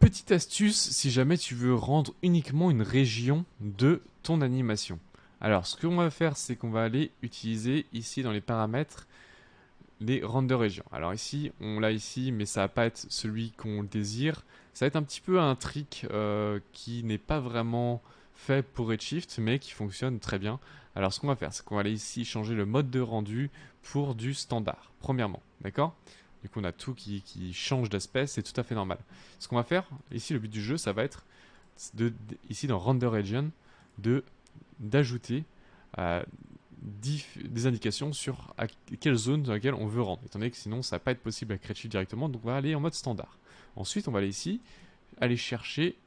Petite astuce si jamais tu veux rendre uniquement une région de ton animation. Alors ce qu'on va faire, c'est qu'on va aller utiliser ici dans les paramètres les render regions. Alors ici, on l'a ici, mais ça va pas être celui qu'on désire. Ça va être un petit peu un trick qui n'est pas vraiment fait pour Redshift, mais qui fonctionne très bien. Alors ce qu'on va faire, c'est qu'on va aller ici changer le mode de rendu pour du standard, premièrement, d'accord? Du coup, on a tout qui change d'aspect, c'est tout à fait normal. Ce qu'on va faire, ici, le but du jeu, ça va être, ici dans Render Region, d'ajouter euh, des indications sur quelle zone dans laquelle on veut rendre, étant donné que sinon ça va pas être possible avec Redshift directement, donc on va aller en mode standard. Ensuite, on va aller ici, aller chercher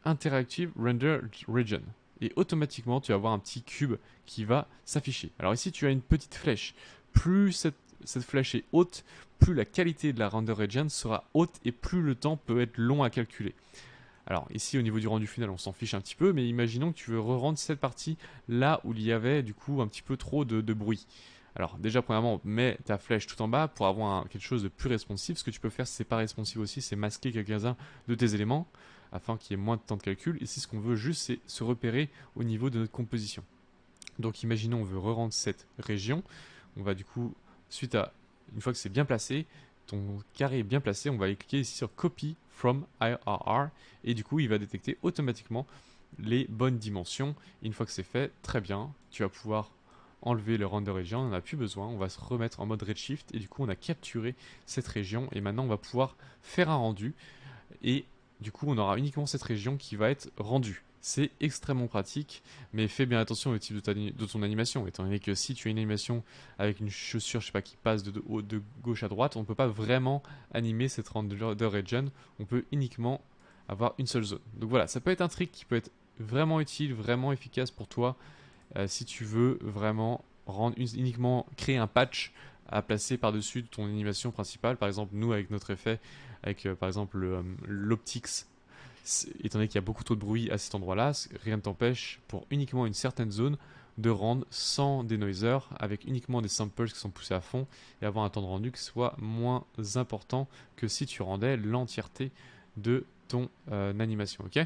Interactive Render Region. Et automatiquement, tu vas avoir un petit cube qui va s'afficher. Alors ici, tu as une petite flèche. Plus cette flèche est haute, plus la qualité de la render region sera haute et plus le temps peut être long à calculer. Alors ici au niveau du rendu final on s'en fiche un petit peu, mais imaginons que tu veux re-rendre cette partie là où il y avait du coup un petit peu trop de bruit. Alors déjà premièrement mets ta flèche tout en bas pour avoir quelque chose de plus responsive. Ce que tu peux faire si c'est pas responsive aussi, c'est masquer quelques-uns de tes éléments afin qu'il y ait moins de temps de calcul. Ici ce qu'on veut juste c'est se repérer au niveau de notre composition. Donc imaginons on veut re-rendre cette région, on va du coup suite à une fois que c'est bien placé, ton carré est bien placé, on va aller cliquer ici sur Copy from IRR et du coup il va détecter automatiquement les bonnes dimensions. Et une fois que c'est fait, très bien, tu vas pouvoir enlever le render region, on n'en a plus besoin, on va se remettre en mode Redshift et du coup on a capturé cette région et maintenant on va pouvoir faire un rendu et du coup on aura uniquement cette région qui va être rendue. C'est extrêmement pratique, mais fais bien attention au type de ton animation, étant donné que si tu as une animation avec une chaussure, je sais pas, qui passe de gauche à droite, on ne peut pas vraiment animer cette render region, on peut uniquement avoir une seule zone. Donc voilà, ça peut être un trick qui peut être vraiment utile, vraiment efficace pour toi, si tu veux vraiment uniquement créer un patch à placer par-dessus ton animation principale. Par exemple, nous avec notre effet, avec par exemple l'optics, étant donné qu'il y a beaucoup trop de bruit à cet endroit-là, rien ne t'empêche pour uniquement une certaine zone de rendre sans denoiser, avec uniquement des samples qui sont poussés à fond et avoir un temps de rendu qui soit moins important que si tu rendais l'entièreté de ton animation. Ok.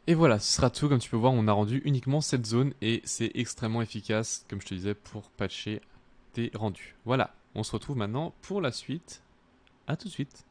Et voilà, ce sera tout. Comme tu peux voir, on a rendu uniquement cette zone et c'est extrêmement efficace, comme je te disais, pour patcher tes rendus. Voilà, on se retrouve maintenant pour la suite. A tout de suite.